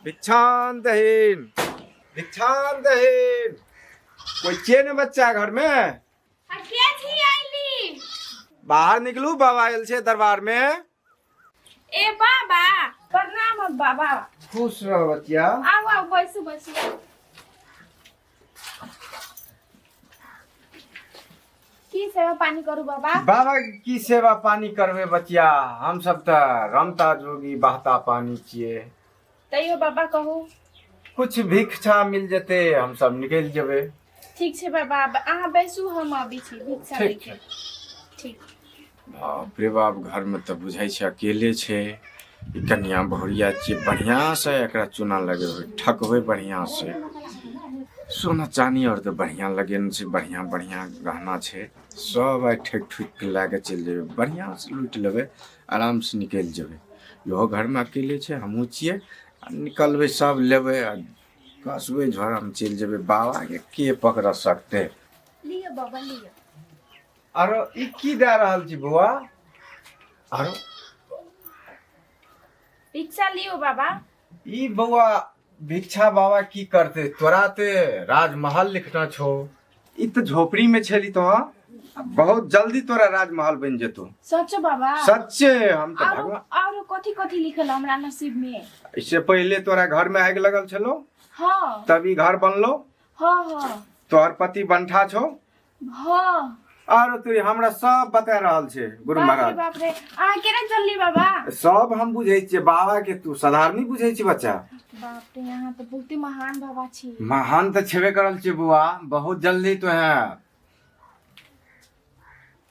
भिक्षान दहीन, भिक्षान दहीन। कोई चाहिए न बच्चा घर में? बाहर निकलू, बाबा आयल छे दरबार में। ए बाबा प्रणाम बाबा। खुश रहो बच्चिया। आओ आओ बैसू बैसू। की सेवा पानी करू बाबा? बाबा की सेवा पानी करवे बच्चिया, हम सब तो रमता जोगी बहता पानी छिए। तैयो बाबा कहू। कुछ भिक्षा मिल जते हम सब निकल जेबे। ठीक छे बाबा, अहाँ बैसू, हम अभी छी भिक्षा ठीक लेके। है। ठीक। बाप रे बाप, घर में तो बुझाई छे अकेले छे। ई कन्या बहुरिया छे, बढ़िया से एकरा चुना लगे हुए, ठकवे बढ़िया से। सोना चांदी और तो बढ़िया लगे छे, बढ़िया बढ़िया गहना छे। सब आई ठेक ठुक के लाके चल जेबे, बढ़िया से लूट लेबे, आराम से निकल जेबे। यो घर में अकेले छे, हमहू छिए, निकलबे सब लेबे, कसबे झोरा में चल जेबे। बाबा के पकड़ सकते? लियो बाबा लियो। आरो ई की दे रहल छी बुआ? आरो भिक्षा लियो बाबा। ई बउआ भिक्षा बाबा की करते? तोरा ते राजमहल लिखना छो, ई तो झोपड़ी में छली। तो बहुत जल्दी तोरा राजमहल बन जेतो। सच्चो बाबा? सच्चे। हम तो भगवान। और कथी कथी लिखल हमरा नसीब में? इससे पहले तोरा घर में आग लगल छलो, हाँ तभी घर बनलो। हाँ हाँ तोहर पति बंठा छो। हाँ। और तू हमरा सब बता रहल छे गुरु महाराज। बाप रे, अहाँ केना चलली बाबा? सब हम बुझे छिए बाबा के, तू साधारण बुझे छी बच्चा। बाप रे, यहाँ तो बहुत ही महान बाबा छी। महान तो छेबे करल छे बुआ, बहुत जल्दी तो है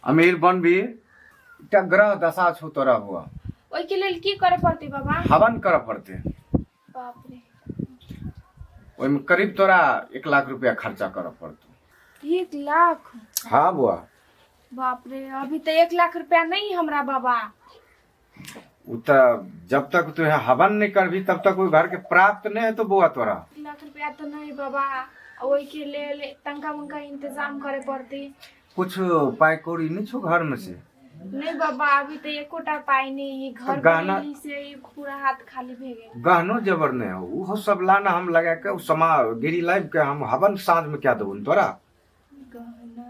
अमीर बन भी। एकटा ग्रह दशा छो तोरा बुआ, ओइ के लेल की करे पड़ते बाबा? हवन कर पड़ते। बाप रे, ओइ में करीब तोरा 1 लाख रुपया खर्चा कर पड़तो। 1 लाख? हाँ बुआ। बाप रे, अभी तो 1 लाख रुपया नहीं हमरा बाबा। उ त जब तक तू हवन नहीं करबी तब तक कोई घर के प्राप्त नहीं है तो बुआ तोरा। 1 लाख रुपया तो नहीं बाबा, ओइ के लेल तंका मुंका इंतजाम करे पड़ते। कुछ पाई कौड़ी नहीं छो घर में से? नहीं बाबा, अभी तो एकोटा पाई नहीं, घर गहना- में से ही पूरा हाथ खाली भेगे। गहनो जबर नहीं हो, वो सब लाना हम लगा के उ समा गिरी लाइव के हम हवन सांझ में क्या देबू तोरा। गहना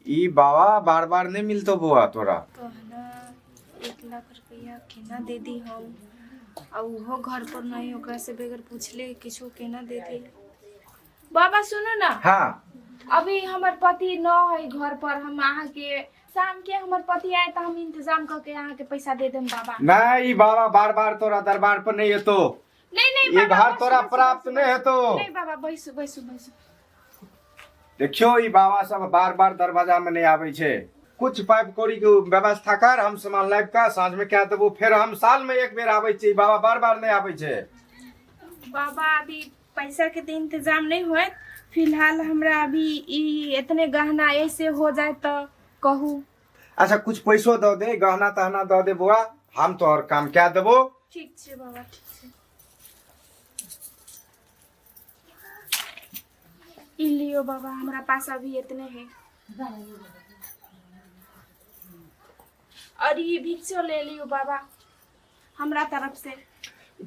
ई बाबा बार बार नहीं मिलतो बुआ तोरा। गहना 1 लाख रुपया केना दे दी हम? आ उहो घर पर नहीं, ओकरा से बगैर पूछले किछो केना दे दी? बाबा सुनो ना, हाँ अभी हमर पति न है घर पर, हम अहाँ के शाम के हमर पति आए तो हम इंतजाम करके अहाँ के पैसा दे देम बाबा। नहीं, बाबा बार बार तोरा दरबार पर नहीं है तो नहीं नहीं ये बाबा, घर तोरा प्राप्त नहीं है तो। नहीं बाबा, बैसू बैसू बैसू। देखियो ई बाबा सब बार बार दरवाजा में नहीं आवे छे। कुछ पाइप कौड़ी के व्यवस्था कर, हम सामान लाइव का सांझ में क्या देबो, फिर हम साल में एक बेर आवे छे। बाबा बार बार नहीं आवे छे। बाबा अभी पैसा के तो इंतजाम नहीं हुए, फिलहाल हमरा अभी ई इतने गहना ऐसे हो जाए तो कहू। अच्छा कुछ पैसो दो दे, गहना तहना दो दे बुआ, हम तो और काम क्या देबो। ठीक छे बाबा, ठीक छे। ई लियो बाबा, हमरा पास अभी इतने है। और ये भिक्षो ले लियो बाबा हमरा तरफ से।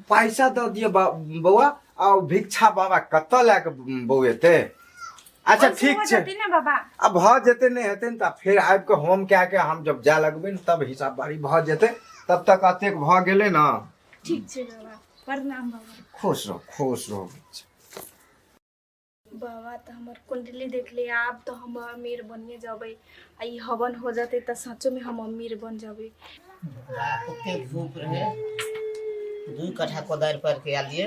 पैसा दो दिए बउआ, और भिक्षा बाबा कत लाके बउएते। अच्छा पैसे ठीक हो छे, जाती ना बाबा। अब भ जेते नहीं हेते न त फिर आबि के हम क्या के हम जब जा लगबे न तब हिसाब बारी भ जेते। तब तक अतेक भ गेले ना। ठीक छे बाबा, प्रणाम बाबा। खुश रहो खुश रहो। बाबा तो हमर कुंडली देख ले, आप तो हम अमीर बनिए जाबे। आई हवन हो जाते तो सचो में हम अमीर बन जाबे। कते धूप रहे, 2 कट्ठा कोदार पर के आलिए,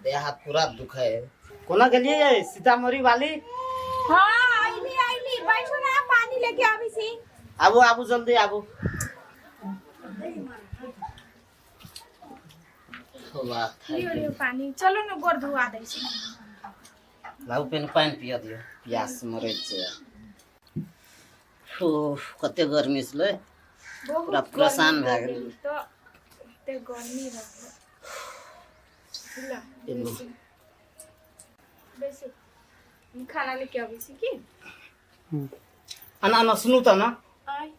देह हाथ पूरा दुखे है। कोना गेलिए सीतामढ़ी वाली? हाँ आईली आईली, बैठो ना, पानी लेके आवी सी। आबू आबू जल्दी आबू। लियो लियो पानी, चलो ना गोर धुआ दै छी। लाऊ पेन पानी पिया दियो, प्यास मरे छे। कते गर्मी छले, पूरा परेशान भए गेल। तो ते गर्मी रहल। ला बैसो, हम खाना लेके आवी सी की। अना सुनू त ना, आई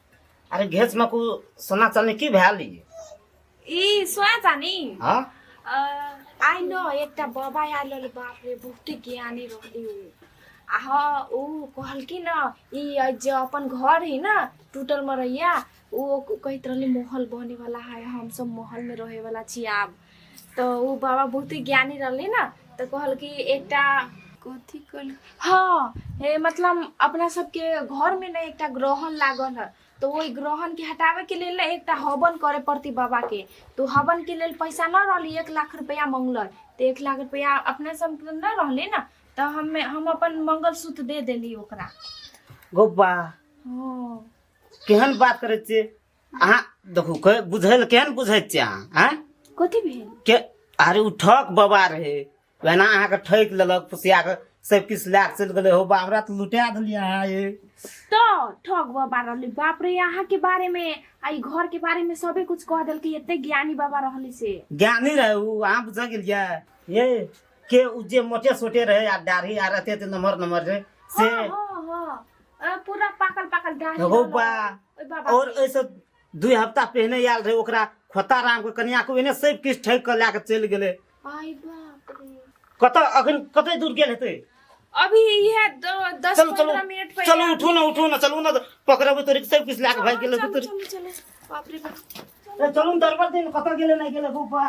अरे घेच में को सोना चांदी की भैली? ई सोना चानी हाँ आई न एकटा बाबा आयल रहले, बाप रे बहुते ज्ञानी रहले उ। आ हाँ उ कहलखिन न ई जो अपन घर है ना टूटल मरैया, वो कहत रहले महल बने वाला है, हम सब महल में रहे वाला छी आब। तो उ बाबा बहुते ज्ञानी रहले ना, तो कहल कि एकटा कथी कहल, हाँ मतलब अपना सबके घर में ना एकटा ग्रहण लागल है, तो वही ग्रहण के हटावे के लेल एकटा हवन करे पड़ती बाबा के। तो हवन के लेल पैसा न रहली, 1 लाख रुपया मांगल, तो 1 लाख रुपया अपने सब न रहले ना, तो हम अपन मंगलसूत्र दे देली ओकरा। गोपा हाँ केहन बात करे छे अहाँ, देखो के बुझल केहन बुझै छे अहाँ, हैं कथी भेल? के अरे उ ठक बाबा रहे, वना अहाँ के ठक लेलक, पुसिया के सब किछ लाग चल गेले हो, हमरा तो लुटा देलिए अहाँ ये। तो ठग बाबा रहले, बाप रे यहाँ के बारे में आई घर के बारे में सबे कुछ कह देल कि एते ज्ञानी बाबा रहले से। ज्ञानी रहे उ, अहाँ बुझ गेलिए ये के उ जे मोटे सोटे रहे आ दाढ़ी आ रहते तो नंबर रहे से। हाँ पूरा पाकल पाकल दाढ़ी हो रहल। बा ओइ बाबा और ऐसे 2 हफ्ता पहले आयल रहे, ओकरा खोता राम के कन्या को इने सब किछ ठक के लाके चल गेले। आई बाप रे, कत अखन कते दूर गेल हेते? अभी ये 10-15 मिनट पे। चलो उठो ना चलो ना, पकड़बे तोरे सब किछ लाके भाग गेले चलो तोरे। चलो चलो, बाप रे बाप। चलो दरबार दिन कत गेले नहीं गेले गोपा।